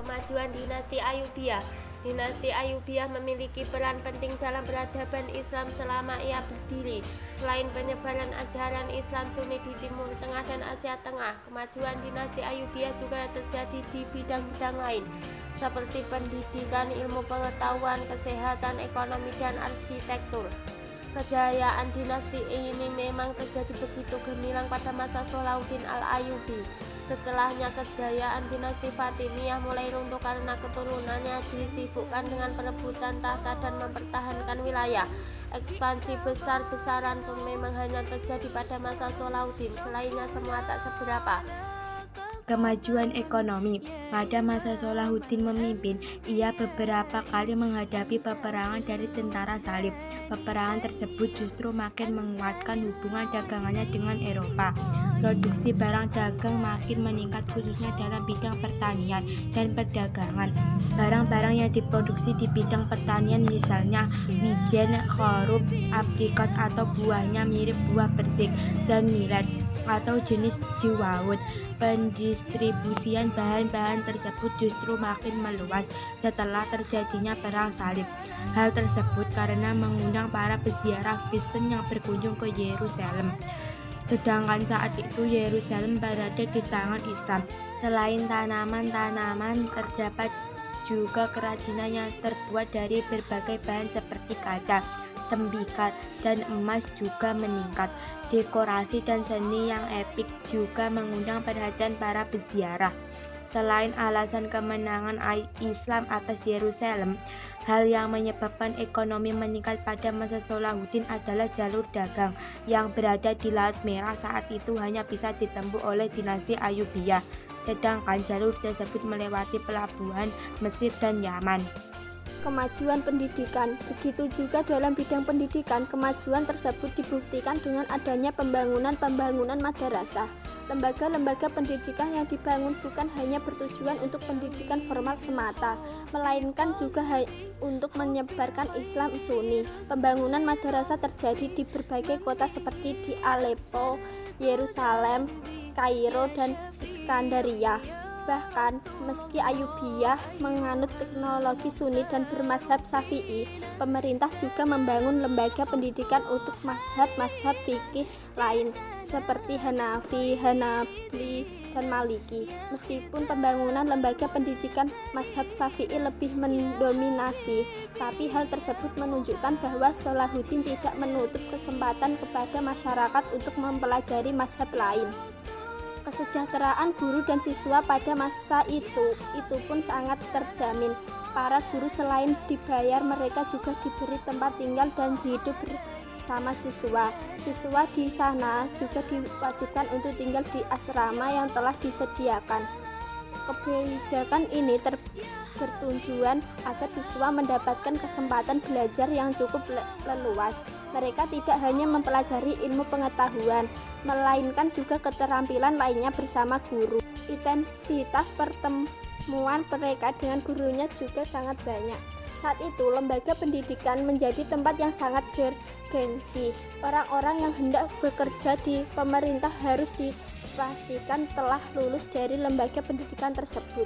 Kemajuan dinasti Ayyubiyah. Dinasti Ayyubiyah memiliki peran penting dalam peradaban Islam selama ia berdiri. Selain penyebaran ajaran Islam Sunni di Timur Tengah dan Asia Tengah, kemajuan dinasti Ayyubiyah juga terjadi di bidang-bidang lain, seperti pendidikan, ilmu pengetahuan, kesehatan, ekonomi, dan arsitektur. Kejayaan dinasti ini memang terjadi begitu gemilang pada masa Salahuddin Al-Ayyubi. Setelahnya kejayaan dinasti Fatimiyah mulai runtuh karena keturunannya disibukkan dengan perebutan tahta dan mempertahankan wilayah. Ekspansi besar-besaran pun memang hanya terjadi pada masa Salahuddin, selainnya semua tak seberapa. Kemajuan ekonomi. Pada masa Salahuddin memimpin, ia beberapa kali menghadapi peperangan dari tentara salib. Peperangan tersebut justru makin menguatkan hubungan dagangannya dengan Eropa. Produksi barang dagang makin meningkat khususnya dalam bidang pertanian dan perdagangan. Barang-barang yang diproduksi di bidang pertanian misalnya wijen, korup, aprikot atau buahnya mirip buah persik, dan millet atau jenis jewawut. Pendistribusian bahan-bahan tersebut justru makin meluas setelah terjadinya perang salib. Hal tersebut karena mengundang para peziarah Kristen yang berkunjung ke Yerusalem. Sedangkan saat itu Yerusalem berada di tangan Islam. Selain tanaman-tanaman, terdapat juga kerajinan yang terbuat dari berbagai bahan seperti kaca, tembikar, dan emas juga meningkat. Dekorasi dan seni yang epik juga mengundang perhatian para peziarah. Selain alasan kemenangan Islam atas Yerusalem, hal yang menyebabkan ekonomi meningkat pada masa Salahuddin adalah jalur dagang yang berada di Laut Merah saat itu hanya bisa ditempuh oleh dinasti Ayyubiyah, sedangkan jalur tersebut melewati pelabuhan Mesir dan Yaman. Kemajuan pendidikan. Begitu juga dalam bidang pendidikan, kemajuan tersebut dibuktikan dengan adanya pembangunan madrasah. Lembaga-lembaga pendidikan yang dibangun bukan hanya bertujuan untuk pendidikan formal semata, melainkan juga untuk menyebarkan Islam Sunni. Pembangunan madrasah terjadi di berbagai kota seperti di Aleppo, Yerusalem, Kairo, dan Iskandaria. Bahkan, meski Ayyubiyah menganut teknologi Sunni dan bermazhab Syafi'i, pemerintah juga membangun lembaga pendidikan untuk mazhab-mazhab fikih lain seperti Hanafi, Hanbali, dan Maliki. Meskipun pembangunan lembaga pendidikan mazhab Syafi'i lebih mendominasi, tapi hal tersebut menunjukkan bahwa Salahuddin tidak menutup kesempatan kepada masyarakat untuk mempelajari mazhab lain. Kesejahteraan guru dan siswa pada masa itu pun sangat terjamin. Para guru selain dibayar, mereka juga diberi tempat tinggal dan hidup bersama siswa. Siswa di sana juga diwajibkan untuk tinggal di asrama yang telah disediakan. Kebijakan ini bertujuan agar siswa mendapatkan kesempatan belajar yang cukup leluas. Mereka tidak hanya mempelajari ilmu pengetahuan, melainkan juga keterampilan lainnya bersama guru. Intensitas pertemuan mereka dengan gurunya juga sangat banyak. Saat itu, lembaga pendidikan menjadi tempat yang sangat bergengsi. Orang-orang yang hendak bekerja di pemerintah harus dipastikan telah lulus dari lembaga pendidikan tersebut.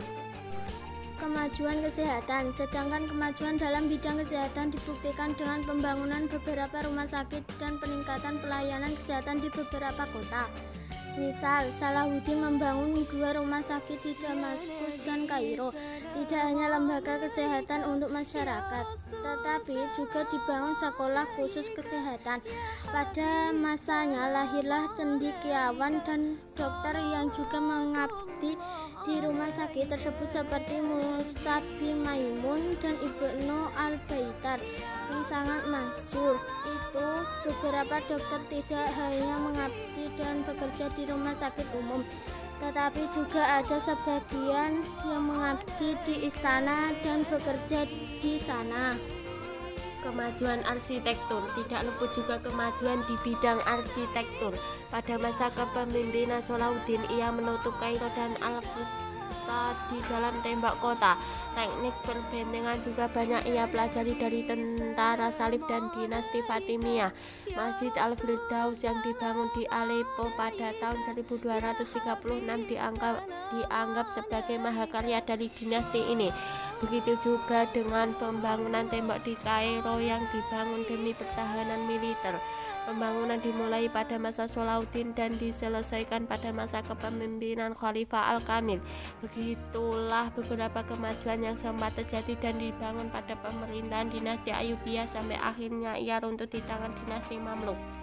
Kemajuan kesehatan. Sedangkan kemajuan dalam bidang kesehatan dibuktikan dengan pembangunan beberapa rumah sakit dan peningkatan pelayanan kesehatan di beberapa kota. Misal, Salahuddin membangun 2 rumah sakit di Damaskus dan Kairo. Tidak hanya lembaga kesehatan untuk masyarakat, tetapi juga dibangun sekolah khusus kesehatan. Pada masanya lahirlah cendekiawan dan dokter yang juga mengabdi di rumah sakit tersebut seperti Musa bin Maimun dan Ibnu Al-Baitar yang sangat masyhur. Itu beberapa dokter tidak hanya mengabdi dan bekerja di rumah sakit umum, tetapi juga ada sebagian yang mengabdi di istana dan bekerja di sana. Kemajuan arsitektur. Tidak luput juga kemajuan di bidang arsitektur. Pada masa kepemimpinan Salahuddin, ia menutup Kairo dan Al-Fustat senjata di dalam tembok kota. Teknik perbendengan juga banyak ia pelajari dari tentara salib dan dinasti Fatimiyah. Masjid Al-Firdaus yang dibangun di Aleppo pada tahun 1236 dianggap sebagai mahakarya dari dinasti ini. Begitu juga dengan pembangunan tembok di Kairo yang dibangun demi pertahanan militer. Pembangunan dimulai pada masa Salahuddin dan diselesaikan pada masa kepemimpinan Khalifah Al-Kamil. Begitulah beberapa kemajuan yang sempat terjadi dan dibangun pada pemerintahan dinasti Ayyubiyah sampai akhirnya ia runtuh di tangan dinasti Mamluk.